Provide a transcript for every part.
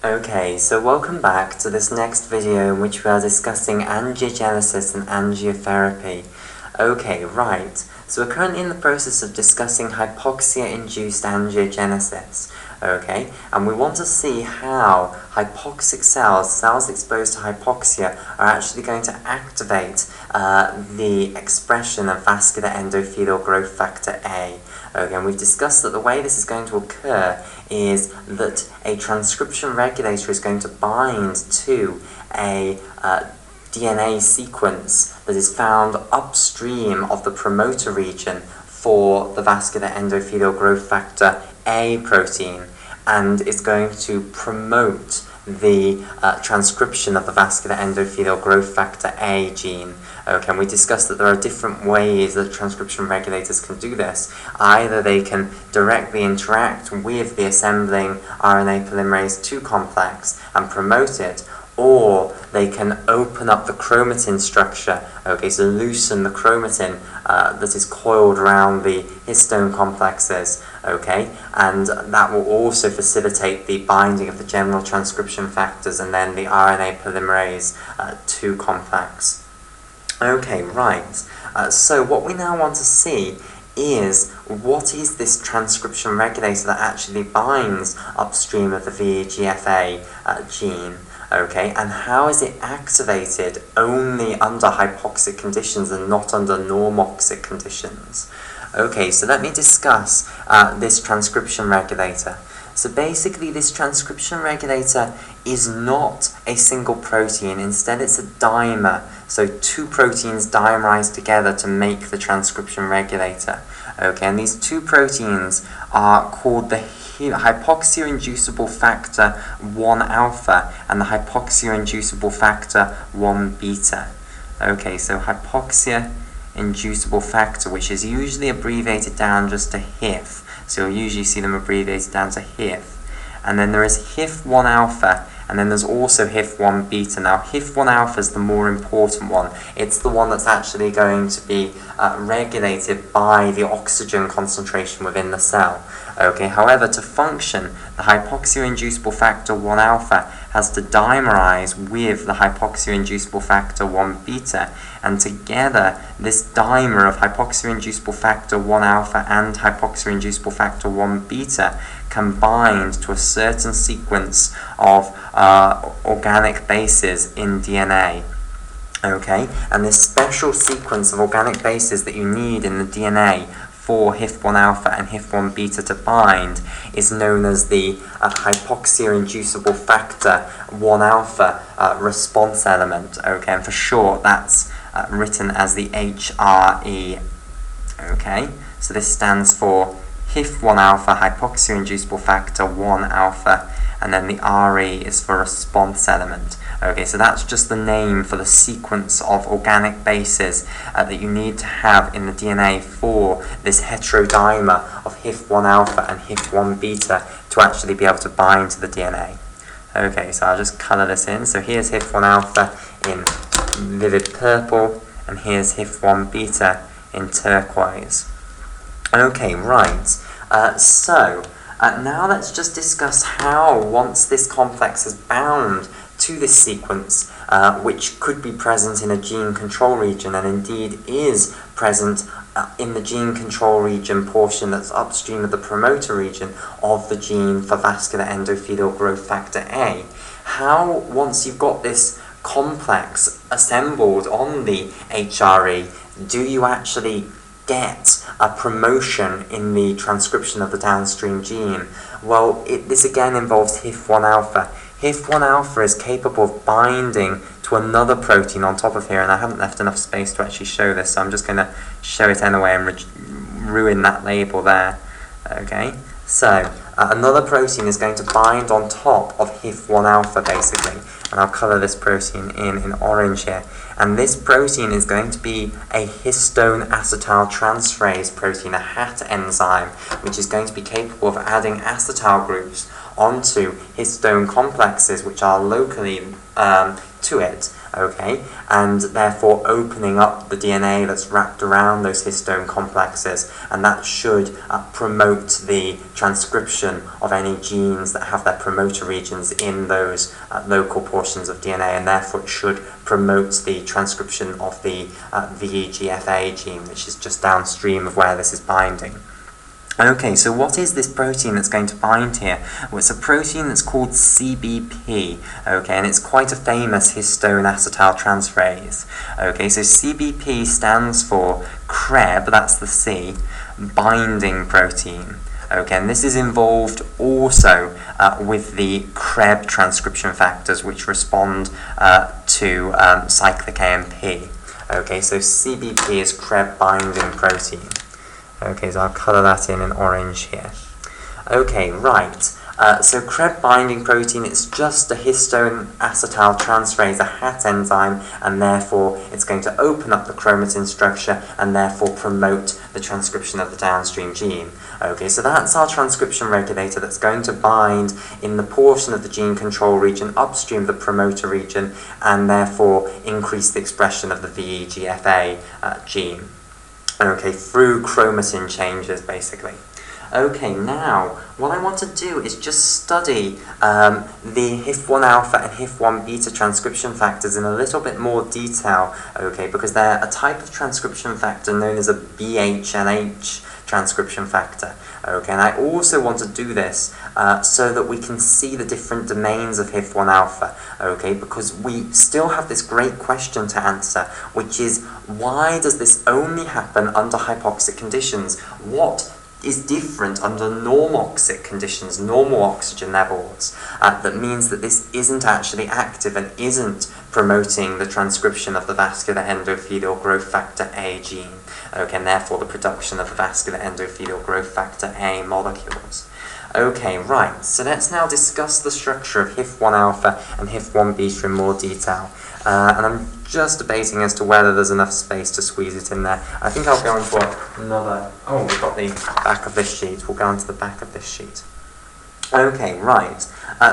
Okay, so welcome back to this next video in which we are discussing angiogenesis and angiotherapy. Okay, right, so we're currently in the process of discussing hypoxia-induced angiogenesis, okay, and we want to see how hypoxic cells exposed to hypoxia, are actually going to activate the expression of vascular endothelial growth factor A. Okay, and we've discussed that the way this is going to occur is that a transcription regulator is going to bind to a DNA sequence that is found upstream of the promoter region for the vascular endothelial growth factor A protein, and it's going to promote the transcription of the vascular endothelial growth factor A gene. Okay, and we discussed that there are different ways that transcription regulators can do this. Either they can directly interact with the assembling RNA polymerase II complex and promote it, or they can open up the chromatin structure, okay, so loosen the chromatin that is coiled around the histone complexes, okay, and that will also facilitate the binding of the general transcription factors and then the RNA polymerase II complex. Okay, right, so what we now want to see is what is this transcription regulator that actually binds upstream of the VEGF-A gene, okay, and how is it activated only under hypoxic conditions and not under normoxic conditions? Okay, so let me discuss this transcription regulator. So basically this transcription regulator is not a single protein, instead it's a dimer. So two proteins dimerize together to make the transcription regulator. Okay, and these two proteins are called the hypoxia-inducible factor 1 alpha and the hypoxia-inducible factor 1 beta. Okay, so hypoxia-inducible factor, which is usually abbreviated down just to HIF. So you'll usually see them abbreviated down to HIF. And then there is HIF1 alpha, and then there's also HIF1 beta. Now HIF1 alpha is the more important one. It's the one that's actually going to be regulated by the oxygen concentration within the cell. Okay, however, to function, the hypoxia-inducible factor 1 alpha has to dimerize with the hypoxia-inducible factor 1 beta, and together this dimer of hypoxia-inducible factor 1 alpha and hypoxia-inducible factor 1 beta can bind to a certain sequence of organic bases in DNA. Okay, and this special sequence of organic bases that you need in the DNA for HIF1 alpha and HIF1 beta to bind is known as the hypoxia-inducible factor 1 alpha response element. Okay, and for short that's written as the HRE. Okay, so this stands for HIF1 alpha, hypoxia-inducible factor 1 alpha, and then the RE is for response element. Okay, so that's just the name for the sequence of organic bases that you need to have in the DNA for this heterodimer of HIF1 alpha and HIF1 beta to actually be able to bind to the DNA. Okay, so I'll just colour this in. So here's HIF1 alpha in vivid purple, and here's HIF1 beta in turquoise. Okay, right. So now let's just discuss how, once this complex is bound to this sequence, which could be present in a gene control region, and indeed is present in the gene control region portion that's upstream of the promoter region of the gene for vascular endothelial growth factor A, how, once you've got this complex assembled on the HRE, do you actually get a promotion in the transcription of the downstream gene? Well, this again involves HIF1 alpha. HIF1 alpha is capable of binding to another protein on top of here, and I haven't left enough space to actually show this, so I'm just going to show it anyway and ruin that label there. Okay, so another protein is going to bind on top of HIF1 alpha basically, and I'll colour this protein in orange here. And this protein is going to be a histone acetyltransferase protein, a HAT enzyme, which is going to be capable of adding acetyl groups onto histone complexes which are locally to it, okay, and therefore opening up the DNA that's wrapped around those histone complexes, and that should promote the transcription of any genes that have their promoter regions in those local portions of DNA, and therefore it should promote the transcription of the VEGF-A gene, which is just downstream of where this is binding. Okay, so what is this protein that's going to bind here? Well, it's a protein that's called CBP, okay, and it's quite a famous histone acetyltransferase. Okay, so CBP stands for CREB, that's the C, binding protein. Okay, and this is involved also with the CREB transcription factors, which respond to cyclic AMP. Okay, so CBP is CREB binding protein. Okay, so I'll colour that in orange here. Okay, right. So CREB binding protein, it's just a histone acetyltransferase, a HAT enzyme, and therefore it's going to open up the chromatin structure and therefore promote the transcription of the downstream gene. Okay, so that's our transcription regulator that's going to bind in the portion of the gene control region upstream of the promoter region and therefore increase the expression of the VEGF-A gene. Okay, through chromatin changes, basically. Okay, now, what I want to do is just study the HIF1 alpha and HIF1 beta transcription factors in a little bit more detail, okay, because they're a type of transcription factor known as a BHLH transcription factor. Okay, and I also want to do this so that we can see the different domains of HIF1 alpha, okay, because we still have this great question to answer, which is, why does this only happen under hypoxic conditions? What is different under normoxic conditions, normal oxygen levels, that means that this isn't actually active and isn't promoting the transcription of the vascular endothelial growth factor A gene, okay, and therefore the production of the vascular endothelial growth factor A molecules. Okay, right, so let's now discuss the structure of HIF1 alpha and HIF1 beta in more detail. And I'm just debating as to whether there's enough space to squeeze it in there. I think I'll go on for another... Oh, we've got the back of this sheet. We'll go on to the back of this sheet. Okay, right.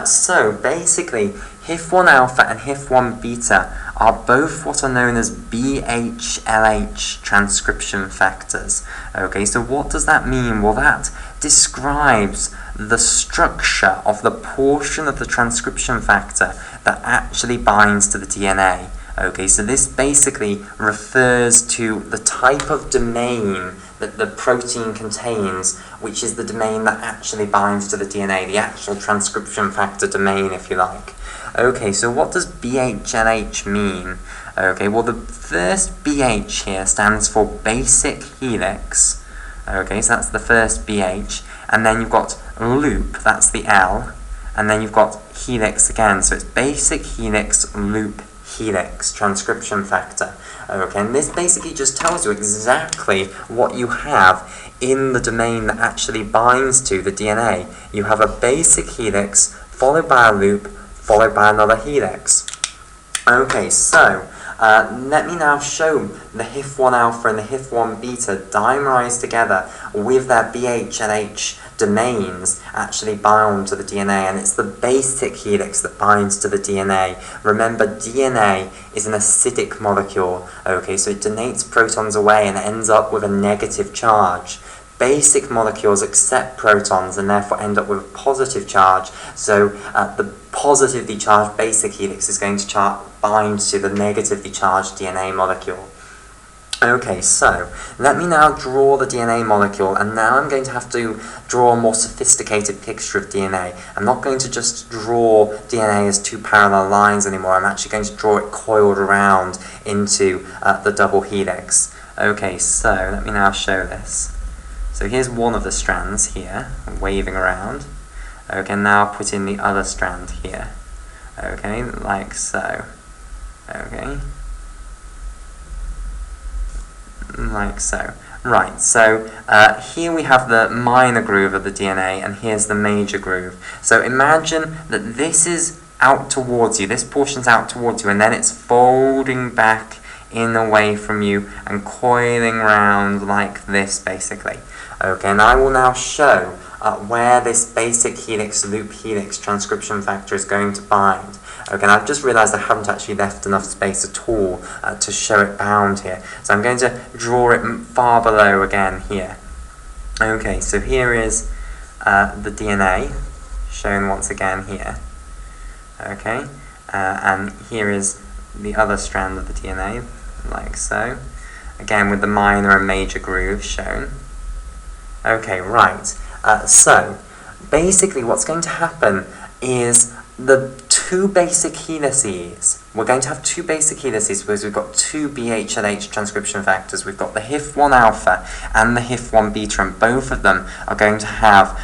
So, basically, HIF1 alpha and HIF1 beta are both what are known as BHLH transcription factors. Okay, so what does that mean? Well, that describes the structure of the portion of the transcription factor that actually binds to the DNA. Okay, so this basically refers to the type of domain that the protein contains, which is the domain that actually binds to the DNA, the actual transcription factor domain, if you like. Okay, so what does BHLH mean? Okay, well, the first BH here stands for basic helix. Okay, so that's the first BH. And then you've got loop, that's the L. And then you've got helix again, so it's basic helix, loop, helix, transcription factor. Okay, and this basically just tells you exactly what you have in the domain that actually binds to the DNA. You have a basic helix, followed by a loop, followed by another helix. Okay, so let me now show the HIF1 alpha and the HIF1 beta dimerized together with their BHLH domains actually bound to the DNA, and it's the basic helix that binds to the DNA. Remember, DNA is an acidic molecule, okay, so it donates protons away and ends up with a negative charge. Basic molecules accept protons and therefore end up with a positive charge, so the positively charged basic helix is going to bind to the negatively charged DNA molecule. Okay, so let me now draw the DNA molecule, and now I'm going to have to draw a more sophisticated picture of DNA. I'm not going to just draw DNA as two parallel lines anymore. I'm actually going to draw it coiled around into the double helix. Okay, so let me now show this. So here's one of the strands here, waving around. Okay, now I'll put in the other strand here. Okay, like so. Okay. Like so. Right, so here we have the minor groove of the DNA, and here's the major groove. So imagine that this is out towards you, this portion's out towards you, and then it's folding back in away from you and coiling round like this, basically. Okay, and I will now show where this basic helix, loop helix transcription factor is going to bind. Okay, and I've just realised I haven't actually left enough space at all to show it bound here. So I'm going to draw it far below again here. Okay, so here is the DNA, shown once again here. Okay, and here is the other strand of the DNA, like so. Again with the minor and major grooves shown. Okay, right. So, basically what's going to happen is the two basic helices, we're going to have two basic helices because we've got two BH&H transcription factors. We've got the HIF1 alpha and the HIF1 beta, and both of them are going to have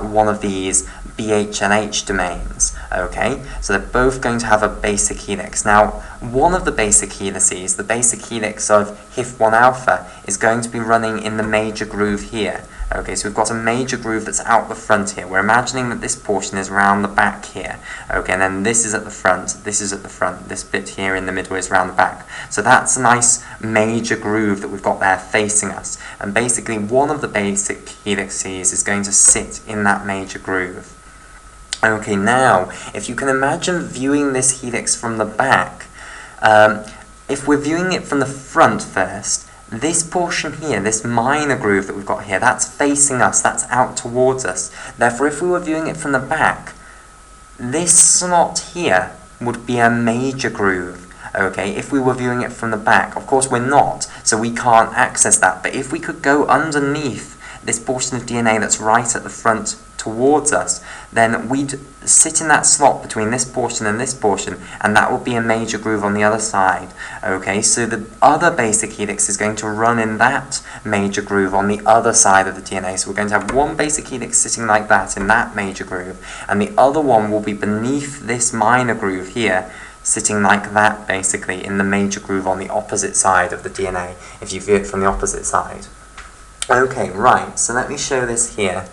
one of these BH&H domains. Okay, so they're both going to have a basic helix. Now, one of the basic helices, the basic helix of HIF1 alpha, is going to be running in the major groove here. Okay, so we've got a major groove that's out the front here. We're imagining that this portion is round the back here. Okay, and then this is at the front, this is at the front, this bit here in the middle is round the back. So that's a nice major groove that we've got there facing us. And basically one of the basic helices is going to sit in that major groove. Okay, now, if you can imagine viewing this helix from the back, if we're viewing it from the front first, this portion here, this minor groove that we've got here, that's facing us, that's out towards us. Therefore, if we were viewing it from the back, this slot here would be a major groove. Okay, if we were viewing it from the back. Of course, we're not, so we can't access that. But if we could go underneath this portion of DNA that's right at the front towards us, then we'd sit in that slot between this portion, and that would be a major groove on the other side. Okay, so the other basic helix is going to run in that major groove on the other side of the DNA. So we're going to have one basic helix sitting like that in that major groove, and the other one will be beneath this minor groove here, sitting like that basically in the major groove on the opposite side of the DNA, if you view it from the opposite side. Okay, right, so let me show this here.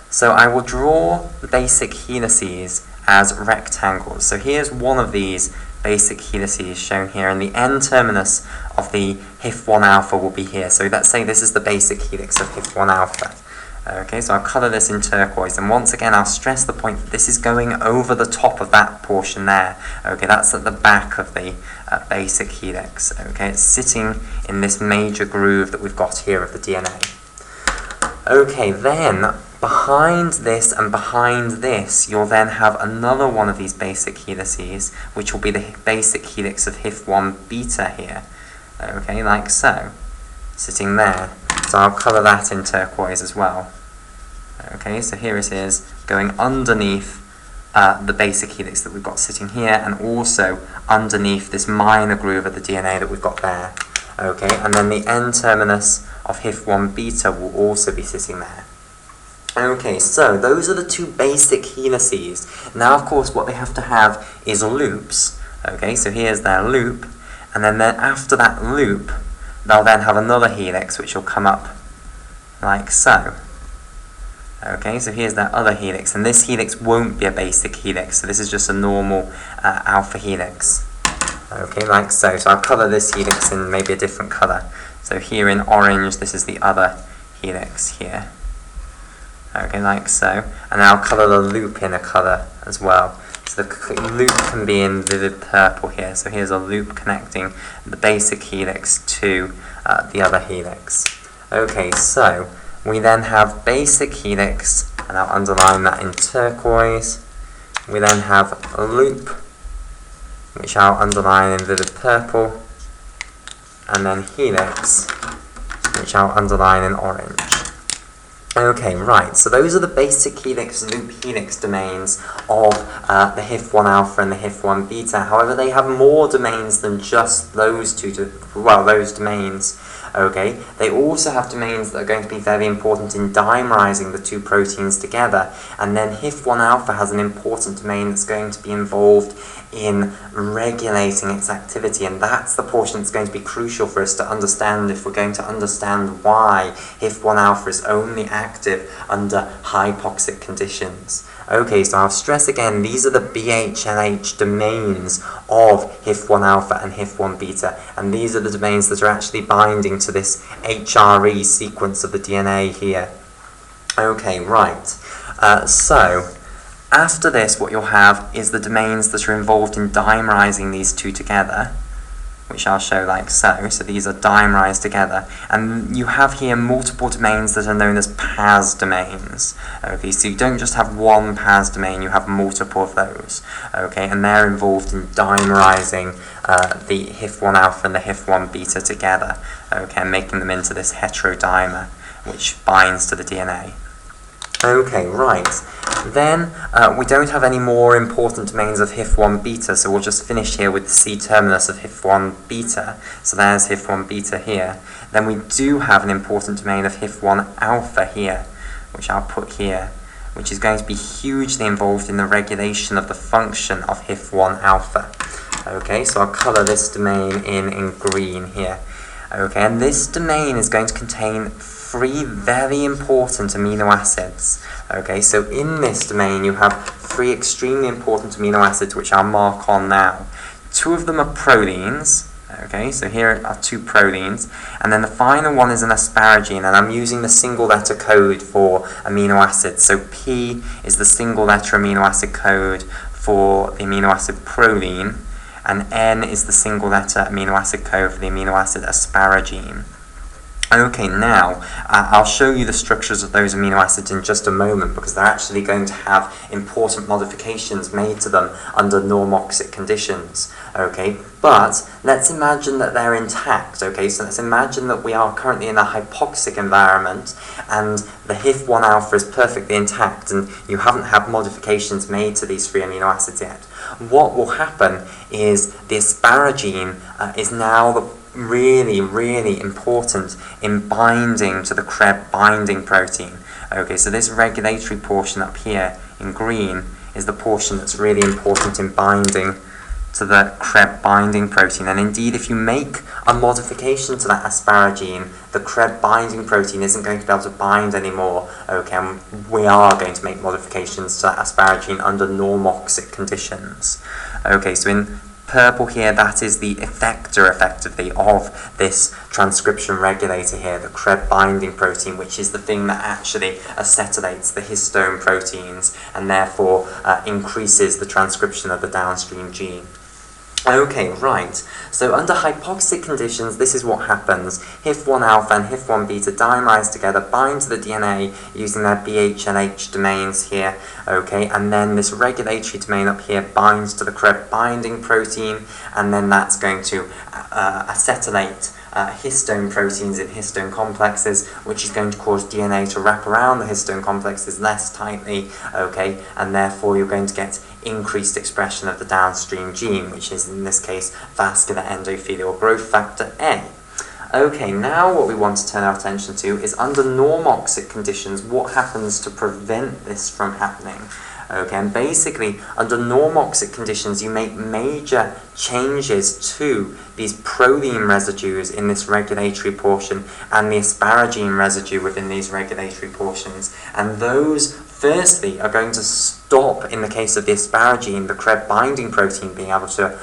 So I will draw the basic helices as rectangles. So here's one of these basic helices shown here, and the N-terminus of the HIF1 alpha will be here. So let's say this is the basic helix of HIF1 alpha. Okay, so I'll colour this in turquoise, and once again I'll stress the point that this is going over the top of that portion there. Okay, that's at the back of the basic helix. Okay, it's sitting in this major groove that we've got here of the DNA. Okay, then behind this and behind this, you'll then have another one of these basic helices, which will be the basic helix of HIF1 beta here. Okay, like so, sitting there. So I'll colour that in turquoise as well. Okay, so here it is, going underneath the basic helix that we've got sitting here, and also underneath this minor groove of the DNA that we've got there. Okay, and then the N-terminus of HIF1 beta will also be sitting there. Okay, so those are the two basic helices. Now, of course, what they have to have is loops. Okay, so here's their loop, and then after that loop, they'll then have another helix which will come up like so. Okay, so here's that other helix, and this helix won't be a basic helix, so this is just a normal alpha helix. Okay, like so. So I'll colour this helix in maybe a different colour. So here in orange, this is the other helix here. Okay, like so. And I'll colour the loop in a colour as well. So the loop can be in vivid purple here. So here's a loop connecting the basic helix to the other helix. Okay, so we then have basic helix, and I'll underline that in turquoise. We then have a loop, which I'll underline in vivid purple, and then helix, which I'll underline in orange. Okay, right, so those are the basic helix, loop helix domains of the HIF1 alpha and the HIF1 beta. However, they have more domains than just those those domains. Okay, they also have domains that are going to be very important in dimerizing the two proteins together, and then HIF1 alpha has an important domain that's going to be involved in regulating its activity, and that's the portion that's going to be crucial for us to understand if we're going to understand why HIF1 alpha is only active under hypoxic conditions. Okay, so I'll stress again, these are the BH and H domains of HIF1 alpha and HIF1 beta, and these are the domains that are actually binding to this HRE sequence of the DNA here. Okay, right. So after this, what you'll have is the domains that are involved in dimerizing these two together, which I'll show like so. So these are dimerized together, and you have here multiple domains that are known as PAS domains. Okay, so you don't just have one PAS domain, you have multiple of those. Okay, and they're involved in dimerizing the HIF1 alpha and the HIF1 beta together. Okay, and making them into this heterodimer, which binds to the DNA. Okay, right. Then we don't have any more important domains of HIF1 beta, so we'll just finish here with the C-terminus of HIF1 beta. So there's HIF1 beta here. Then we do have an important domain of HIF1 alpha here, which I'll put here, which is going to be hugely involved in the regulation of the function of HIF1 alpha. Okay, so I'll colour this domain in green here. Okay, and this domain is going to contain 3 very important amino acids. Okay, so in this domain you have 3 extremely important amino acids which I'll mark on now. 2 of them are proteins. Okay, so here are 2 proteins, and then the final one is an asparagine, and I'm using the single letter code for amino acids. So P is the single letter amino acid code for the amino acid protein, and N is the single letter amino acid code for the amino acid asparagine. Okay, now I'll show you the structures of those amino acids in just a moment, because they're actually going to have important modifications made to them under normoxic conditions. Okay, but let's imagine that they're intact. Okay, so let's imagine that we are currently in a hypoxic environment and the HIF1 alpha is perfectly intact and you haven't had modifications made to these 3 amino acids yet. What will happen is the asparagine is now the really important in binding to the CREB binding protein. Okay, so this regulatory portion up here in green is the portion that's really important in binding to the CREB binding protein. And indeed, if you make a modification to that asparagine, the CREB binding protein isn't going to be able to bind anymore. Okay, and we are going to make modifications to that asparagine under normoxic conditions. Okay, so in purple here, that is the effector, effectively, of this transcription regulator here, the CREB binding protein, which is the thing that actually acetylates the histone proteins and therefore increases the transcription of the downstream gene. Okay, right. So under hypoxic conditions, this is what happens. HIF1 alpha and HIF1 beta dimerize together, bind to the DNA using their BHLH domains here. Okay, and then this regulatory domain up here binds to the CREB binding protein, and then that's going to acetylate histone proteins in histone complexes, which is going to cause DNA to wrap around the histone complexes less tightly, okay, and therefore you're going to get increased expression of the downstream gene, which is in this case vascular endothelial growth factor A. Okay, now what we want to turn our attention to is under normoxic conditions, what happens to prevent this from happening? Okay, and basically, under normoxic conditions, you make major changes to these protein residues in this regulatory portion and the asparagine residue within these regulatory portions. And those, firstly, are going to stop, in the case of the asparagine, the CREB binding protein being able to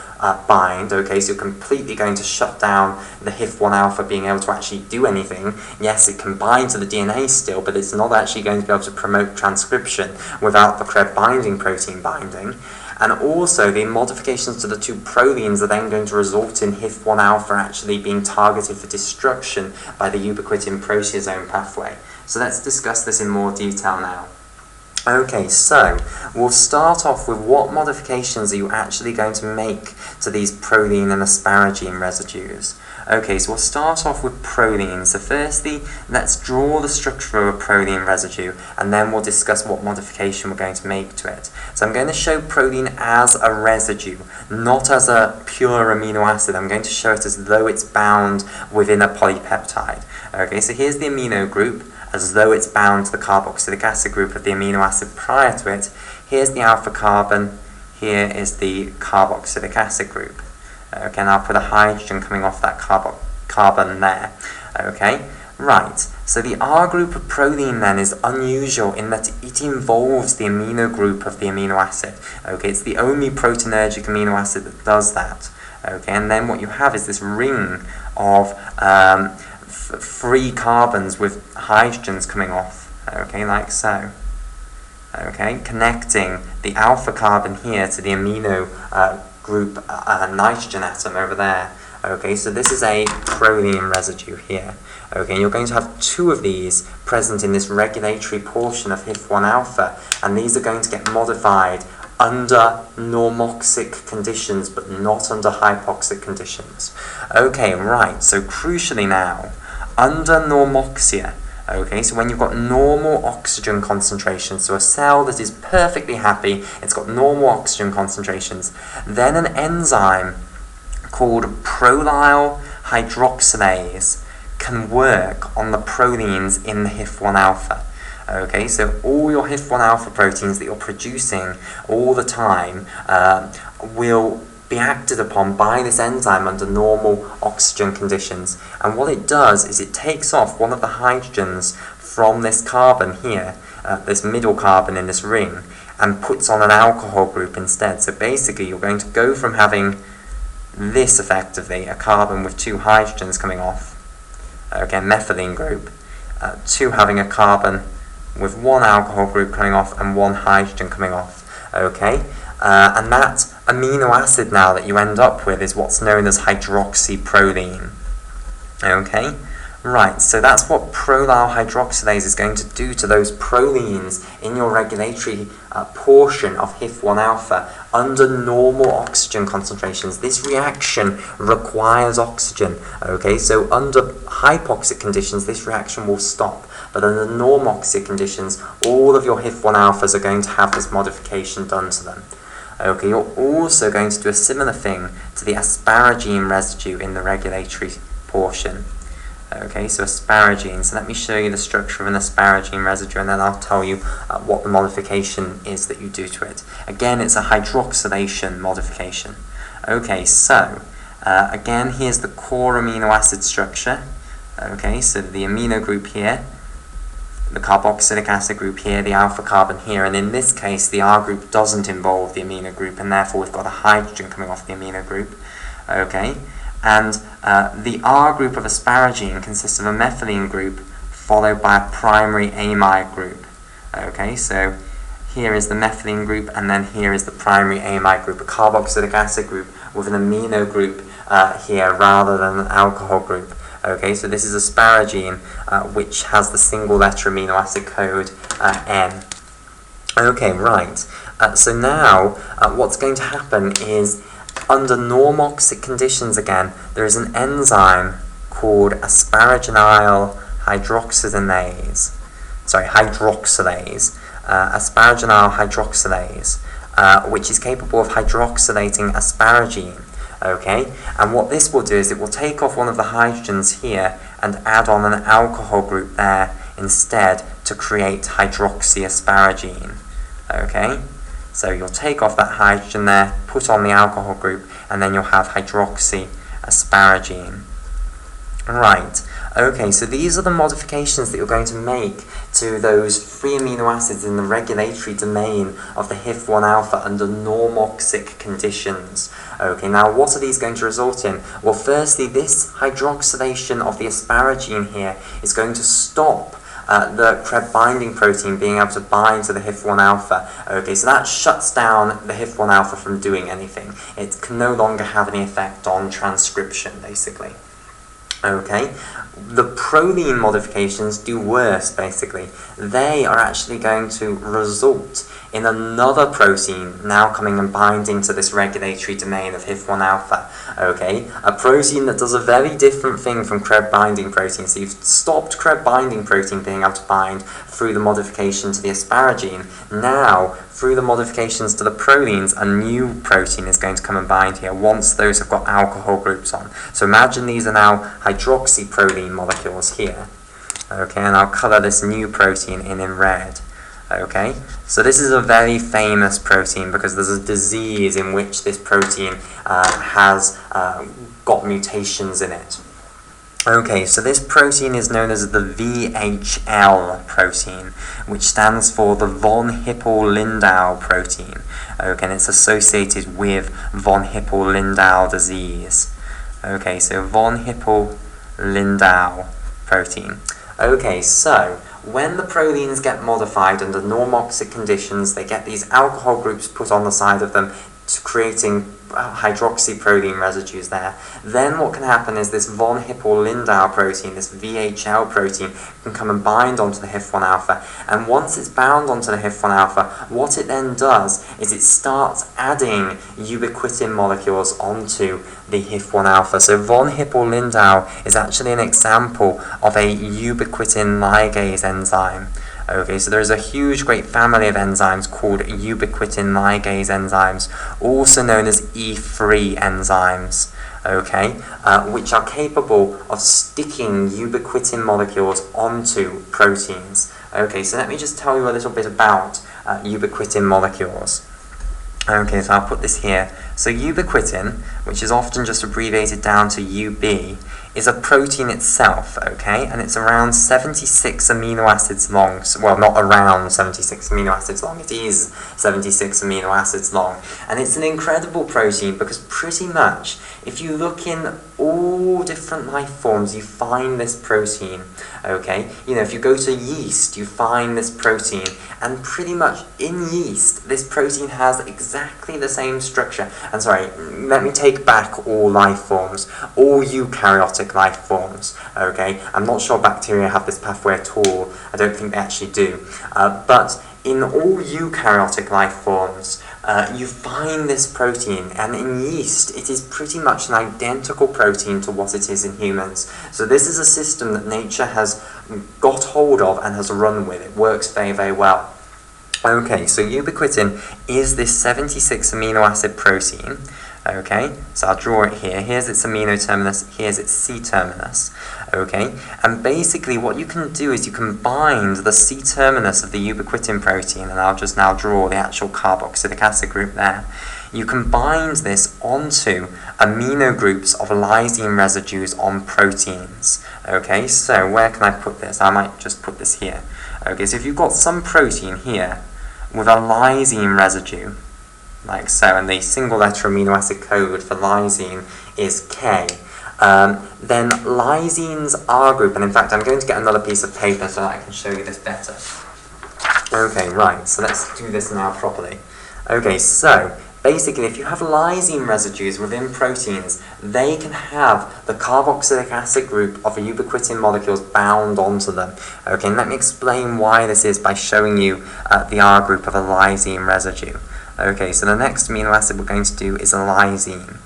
bind. Okay, so you're completely going to shut down the HIF1 alpha being able to actually do anything. Yes, it can bind to the DNA still, but it's not actually going to be able to promote transcription without the CREB binding protein binding. And also, the modifications to the 2 proteins are then going to result in HIF1 alpha actually being targeted for destruction by the ubiquitin proteasome pathway. So let's discuss this in more detail now. Okay, so we'll start off with what modifications are you actually going to make to these protein and asparagine residues. Okay, so we'll start off with proteins. So firstly, let's draw the structure of a protein residue, and then we'll discuss what modification we're going to make to it. So I'm going to show protein as a residue, not as a pure amino acid. I'm going to show it as though it's bound within a polypeptide. Okay, so here's the amino group, as though it's bound to the carboxylic acid group of the amino acid prior to it. Here's the alpha carbon, here is the carboxylic acid group. Okay, and I'll put a hydrogen coming off that carbon there. Okay, right, so the R group of protein then is unusual in that it involves the amino group of the amino acid. Okay, it's the only proteinergic amino acid that does that. Okay, and then what you have is this ring of 3 carbons with hydrogens coming off, okay, like so. okay, connecting the alpha carbon here to the amino group nitrogen atom over there. Okay, so this is a proline residue here. Okay, and you're going to have two of these present in this regulatory portion of HIF1 alpha, and these are going to get modified under normoxic conditions, but not under hypoxic conditions. Okay, right, so crucially now, under normoxia, okay, so when you've got normal oxygen concentrations, so a cell that is perfectly happy, it's got normal oxygen concentrations, then an enzyme called prolyl hydroxylase can work on the prolines in the HIF1 alpha. Okay, so all your HIF1 alpha proteins that you're producing all the time will be acted upon by this enzyme under normal oxygen conditions. And what it does is it takes off one of the hydrogens from this carbon here, this middle carbon in this ring, and puts on an alcohol group instead. So basically you're going to go from having this effectively, a carbon with two hydrogens coming off, okay, methylene group, to having a carbon with one alcohol group coming off and one hydrogen coming off, okay? And that amino acid now that you end up with is what's known as hydroxyproline, okay? Right, so that's what prolyl hydroxylase is going to do to those prolines in your regulatory portion of HIF1 alpha under normal oxygen concentrations. This reaction requires oxygen, okay? So under hypoxic conditions, this reaction will stop. But under normoxic conditions, all of your HIF1 alphas are going to have this modification done to them. Okay, you're also going to do a similar thing to the asparagine residue in the regulatory portion. Okay, so asparagine. So let me show you the structure of an asparagine residue, and then I'll tell you what the modification is that you do to it. Again, it's a hydroxylation modification. Okay, so again, here's the core amino acid structure. Okay, so the amino group here, the carboxylic acid group here, the alpha carbon here, and in this case the R group doesn't involve the amino group, and therefore we've got a hydrogen coming off the amino group. Okay, and the R group of asparagine consists of a methylene group followed by a primary amide group. Okay, so here is the methylene group, and then here is the primary amide group, a carboxylic acid group with an amino group here rather than an alcohol group. Okay, so this is asparagine, which has the single letter amino acid code N. Okay, right. So now what's going to happen is, under normoxic conditions again, there is an enzyme called asparagonyl hydroxylase. Asparagonyl hydroxylase, which is capable of hydroxylating asparagine. Okay, and what this will do is it will take off one of the hydrogens here and add on an alcohol group there instead to create hydroxyasparagine. Okay, so you'll take off that hydrogen there, put on the alcohol group, and then you'll have hydroxyasparagine. Right, okay, so these are the modifications that you're going to make to those free amino acids in the regulatory domain of the HIF1 alpha under normoxic conditions. Okay, now what are these going to result in? Well, firstly, this hydroxylation of the asparagine here is going to stop the Krebs binding protein being able to bind to the HIF1 alpha. Okay, so that shuts down the HIF1 alpha from doing anything. It can no longer have any effect on transcription, basically. Okay, the proline modifications do worse, basically. They are actually going to result in another protein now coming and binding to this regulatory domain of HIF1 alpha. Okay, a protein that does a very different thing from Krebs binding protein. So you've stopped Krebs binding protein being able to bind through the modification to the asparagine. Now, through the modifications to the prolines, a new protein is going to come and bind here once those have got alcohol groups on. So imagine these are now hydroxyproline molecules here. Okay, and I'll colour this new protein in red. Okay, so this is a very famous protein because there's a disease in which this protein has got mutations in it. Okay, so this protein is known as the VHL protein, which stands for the von Hippel-Lindau protein. Okay, and it's associated with von Hippel-Lindau disease. Okay, so von Hippel-Lindau protein. Okay, so when the proteins get modified under normoxic conditions, they get these alcohol groups put on the side of them, creating hydroxyprotein residues there. Then what can happen is this von Hippel-Lindau protein, this VHL protein, can come and bind onto the HIF1 alpha. And once it's bound onto the HIF1 alpha, what it then does is it starts adding ubiquitin molecules onto the HIF1 alpha. So von Hippel-Lindau is actually an example of a ubiquitin ligase enzyme. Okay, so there's a huge, great family of enzymes called ubiquitin ligase enzymes, also known as E3 enzymes, okay, which are capable of sticking ubiquitin molecules onto proteins. Okay, so let me just tell you a little bit about ubiquitin molecules. Okay, so I'll put this here. So ubiquitin, which is often just abbreviated down to UB, is a protein itself, okay, and it's around 76 amino acids long. So, well, not around 76 amino acids long, it is 76 amino acids long. And it's an incredible protein because pretty much, if you look in all different life forms, you find this protein, okay? You know, if you go to yeast, you find this protein, and pretty much in yeast, this protein has exactly the same structure. And sorry, let me take back all life forms, all eukaryotic life forms, okay? I'm not sure bacteria have this pathway at all. I don't think they actually do. But in all eukaryotic life forms, you find this protein, and in yeast, it is pretty much an identical protein to what it is in humans. So this is a system that nature has got hold of and has run with. It works very, very well. Okay, so ubiquitin is this 76 amino acid protein. Okay, so I'll draw it here. Here's its amino terminus, here's its C terminus. Okay, and basically what you can do is you can bind the C terminus of the ubiquitin protein, and I'll just now draw the actual carboxylic acid group there. You can bind this onto amino groups of lysine residues on proteins. Okay, so where can I put this? I might just put this here. Okay, so if you've got some protein here with a lysine residue, like so, and the single letter amino acid code for lysine is K, then lysine's R group, and in fact I'm going to get another piece of paper so that I can show you this better. Okay, right, so let's do this now properly. Okay, so basically if you have lysine residues within proteins, they can have the carboxylic acid group of ubiquitin molecules bound onto them. Okay, and let me explain why this is by showing you the R group of a lysine residue. Okay, so the next amino acid we're going to do is a lysine.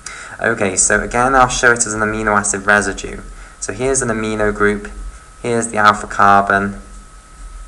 Okay, so again I'll show it as an amino acid residue. So here's an amino group, here's the alpha carbon,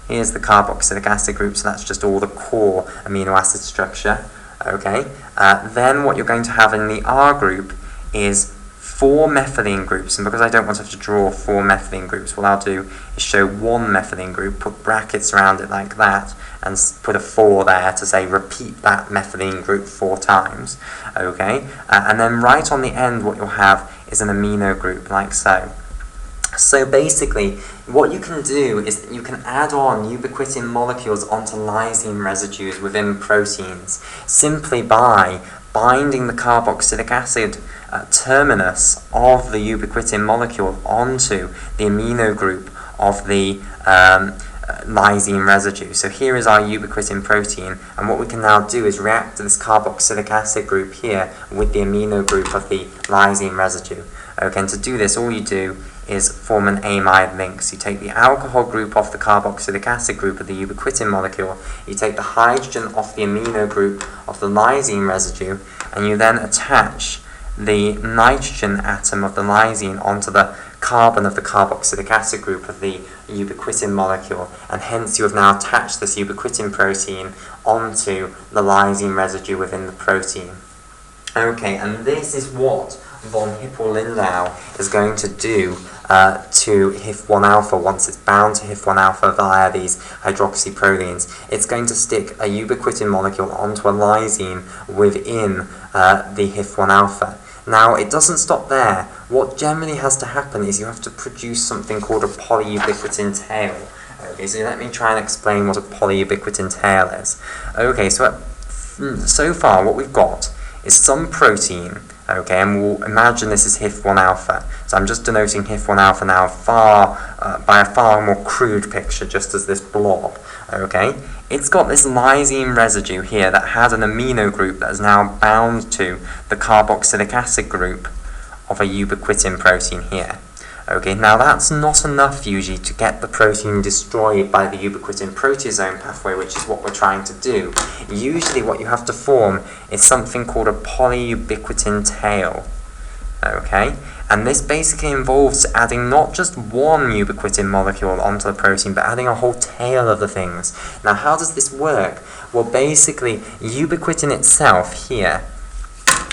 here's the carboxylic acid group, so that's just all the core amino acid structure. Okay, then what you're going to have in the R group is 4 methylene groups, and because I don't want to have to draw 4 methylene groups, what I'll do is show 1 methylene group, put brackets around it like that, and put a 4 there to say repeat that methylene group 4 times. Okay, and then right on the end what you'll have is an amino group like so. So basically what you can do is you can add on ubiquitin molecules onto lysine residues within proteins simply by binding the carboxylic acid terminus of the ubiquitin molecule onto the amino group of the lysine residue. So here is our ubiquitin protein, and what we can now do is react to this carboxylic acid group here with the amino group of the lysine residue. Okay, and to do this all you do is form an amide link. So you take the alcohol group off the carboxylic acid group of the ubiquitin molecule, you take the hydrogen off the amino group of the lysine residue, and you then attach the nitrogen atom of the lysine onto the carbon of the carboxylic acid group of the ubiquitin molecule, and hence you have now attached this ubiquitin protein onto the lysine residue within the protein. Okay, and this is what von Hippel-Lindau is going to do to HIF1 alpha once it's bound to HIF1 alpha via these hydroxyproteins. It's going to stick a ubiquitin molecule onto a lysine within the HIF1 alpha. Now, it doesn't stop there. What generally has to happen is you have to produce something called a polyubiquitin tail. Okay, so let me try and explain what a polyubiquitin tail is. Okay, so so far what we've got is some protein Okay, and we'll imagine this is HIF1 alpha. So I'm just denoting HIF1 alpha now by a far more crude picture, just as this blob. Okay, it's got this lysine residue here that had an amino group that is now bound to the carboxylic acid group of a ubiquitin protein here. Okay, now that's not enough usually to get the protein destroyed by the ubiquitin proteasome pathway, which is what we're trying to do. Usually what you have to form is something called a polyubiquitin tail. Okay, and this basically involves adding not just one ubiquitin molecule onto the protein, but adding a whole tail of the things. Now how does this work? Well, basically ubiquitin itself here,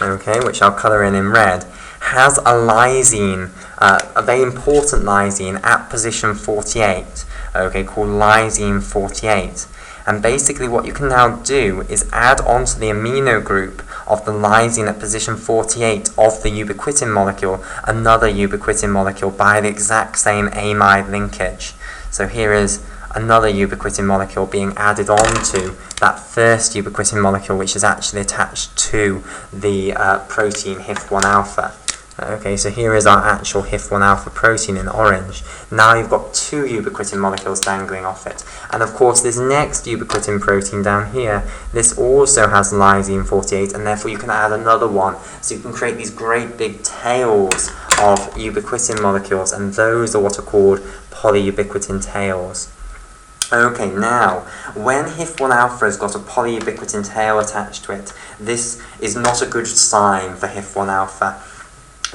okay, which I'll colour in red, has a lysine, a very important lysine at position 48, okay, called lysine 48. And basically what you can now do is add onto the amino group of the lysine at position 48 of the ubiquitin molecule another ubiquitin molecule by the exact same amide linkage. So here is another ubiquitin molecule being added onto that first ubiquitin molecule, which is actually attached to the protein HIF1 alpha. Okay, so here is our actual HIF1 alpha protein in orange. Now you've got two ubiquitin molecules dangling off it. And of course this next ubiquitin protein down here, this also has lysine 48, and therefore you can add another one. So you can create these great big tails of ubiquitin molecules, and those are what are called polyubiquitin tails. Okay, now, when HIF1 alpha has got a polyubiquitin tail attached to it, this is not a good sign for HIF1 alpha.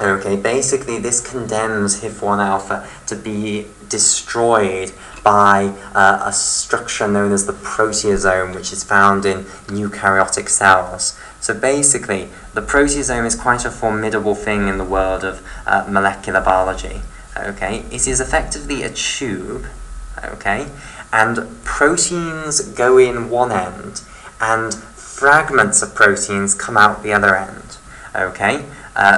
Okay, basically this condemns HIF1 alpha to be destroyed by a structure known as the proteasome, which is found in eukaryotic cells. So basically, the proteasome is quite a formidable thing in the world of molecular biology. Okay, it is effectively a tube, okay, and proteins go in one end, and fragments of proteins come out the other end. Okay.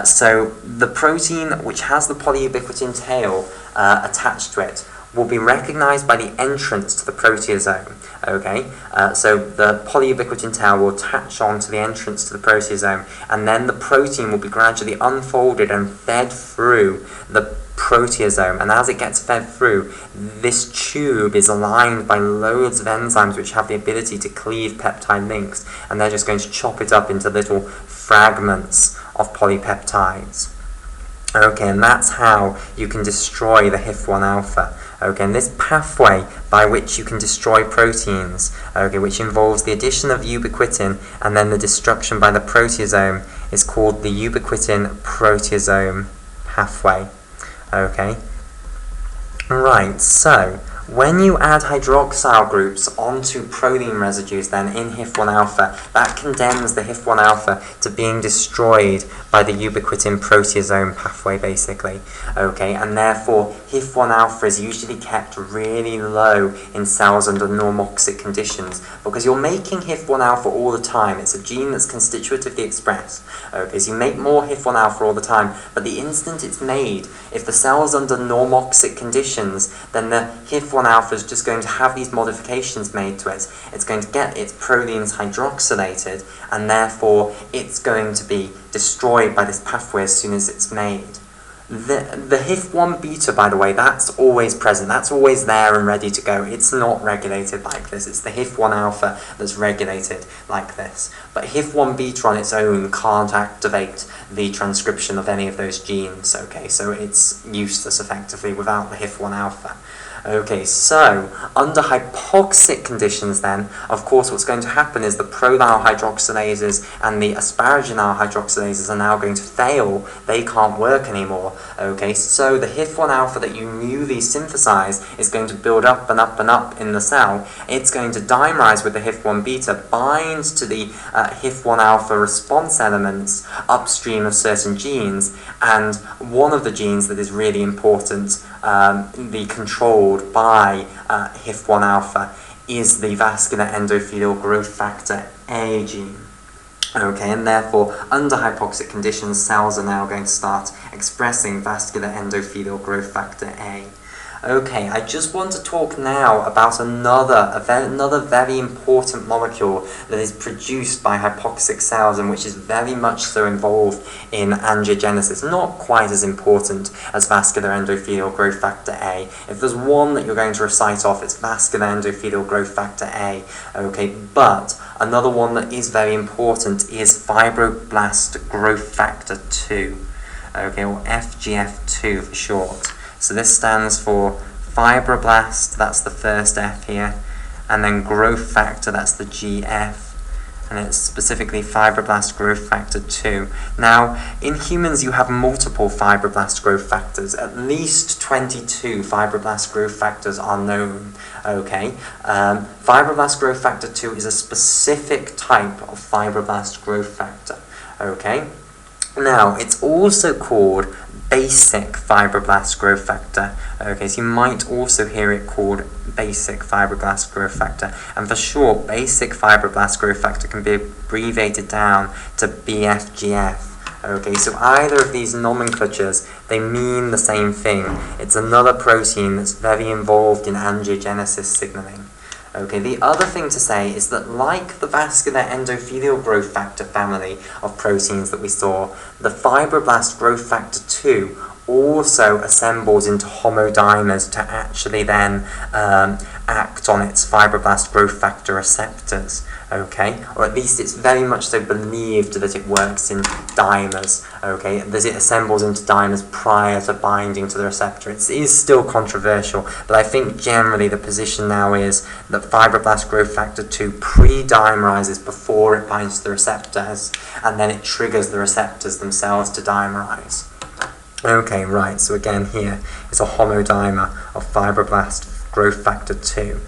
So the protein which has the polyubiquitin tail attached to it will be recognized by the entrance to the proteasome. Okay, so the polyubiquitin tail will attach on to the entrance to the proteasome, and then the protein will be gradually unfolded and fed through the proteasome. And as it gets fed through, this tube is aligned by loads of enzymes which have the ability to cleave peptide links, and they're just going to chop it up into little fragments of polypeptides. Okay, and that's how you can destroy the HIF1 alpha. Okay, and this pathway by which you can destroy proteins, okay, which involves the addition of ubiquitin and then the destruction by the proteasome, is called the ubiquitin proteasome pathway. Okay, right, so when you add hydroxyl groups onto proline residues then in HIF1 alpha, that condemns the HIF1 alpha to being destroyed by the ubiquitin proteasome pathway, basically. Okay, and therefore HIF1 alpha is usually kept really low in cells under normoxic conditions, because you're making HIF1 alpha all the time. It's a gene that's constitutively expressed. Okay, so you make more HIF1 alpha all the time, but the instant it's made, if the cell's under normoxic conditions, then the HIF1 alpha is just going to have these modifications made to it. It's going to get its prolines hydroxylated, and therefore it's going to be destroyed by this pathway as soon as it's made. The HIF1 beta, by the way, that's always present. That's always there and ready to go. It's not regulated like this. It's the HIF1 alpha that's regulated like this. But HIF1 beta on its own can't activate the transcription of any of those genes. Okay, so it's useless effectively without the HIF1 alpha. Okay, so under hypoxic conditions then, of course what's going to happen is the prolyl hydroxylases and the asparaginal hydroxylases are now going to fail. They can't work anymore. Okay, so the HIF1 alpha that you newly synthesized is going to build up and up and up in the cell. It's going to dimerize with the HIF1 beta, binds to the HIF1 alpha response elements upstream of certain genes, and one of the genes that is really important, the controlled by HIF1 alpha, is the vascular endothelial growth factor A gene. Okay, and therefore, under hypoxic conditions, cells are now going to start expressing vascular endothelial growth factor A. Okay, I just want to talk now about another very important molecule that is produced by hypoxic cells and which is very much so involved in angiogenesis. Not quite as important as vascular endothelial growth factor A. If there's one that you're going to recite off, it's vascular endothelial growth factor A. Okay, but another one that is very important is fibroblast growth factor 2. Okay, or FGF2 for short. So this stands for fibroblast, that's the first F here, and then growth factor, that's the GF, and it's specifically fibroblast growth factor 2. Now, in humans you have multiple fibroblast growth factors. At least 22 fibroblast growth factors are known. Okay, fibroblast growth factor 2 is a specific type of fibroblast growth factor. Okay, now it's also called basic fibroblast growth factor. Okay, so you might also hear it called basic fibroblast growth factor. And for short, basic fibroblast growth factor can be abbreviated down to BFGF. Okay, so either of these nomenclatures, they mean the same thing. It's another protein that's very involved in angiogenesis signaling. Okay, the other thing to say is that like the vascular endothelial growth factor family of proteins that we saw, the fibroblast growth factor 2 also assembles into homodimers to actually then act on its fibroblast growth factor receptors. Okay, or at least it's very much so believed that it works in dimers, okay, that it assembles into dimers prior to binding to the receptor. It is still controversial, but I think generally the position now is that fibroblast growth factor 2 pre-dimerizes before it binds to the receptors, and then it triggers the receptors themselves to dimerize. Okay, right, so again here is a homodimer of fibroblast growth factor 2.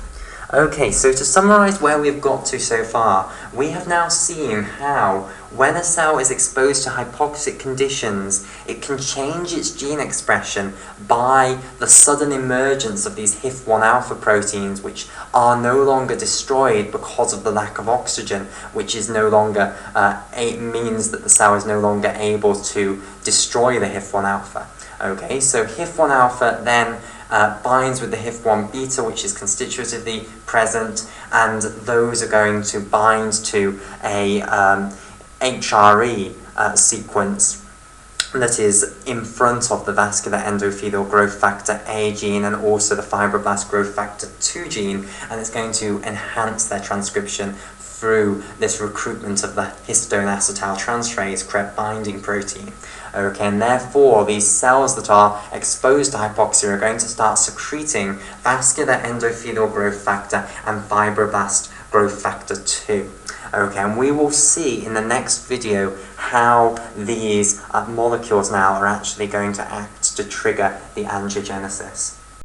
Okay, so to summarize where we've got to so far, we have now seen how when a cell is exposed to hypoxic conditions, it can change its gene expression by the sudden emergence of these HIF1 alpha proteins, which are no longer destroyed because of the lack of oxygen, which is no longer, it means that the cell is no longer able to destroy the HIF1 alpha. Okay, so HIF1 alpha then binds with the HIF1 beta, which is constitutively present, and those are going to bind to a HRE sequence that is in front of the vascular endothelial growth factor A gene and also the fibroblast growth factor 2 gene, and it's going to enhance their transcription through this recruitment of the histone acetyltransferase CREB binding protein. Okay, and therefore these cells that are exposed to hypoxia are going to start secreting vascular endothelial growth factor and fibroblast growth factor 2. Okay, and we will see in the next video how these molecules now are actually going to act to trigger the angiogenesis.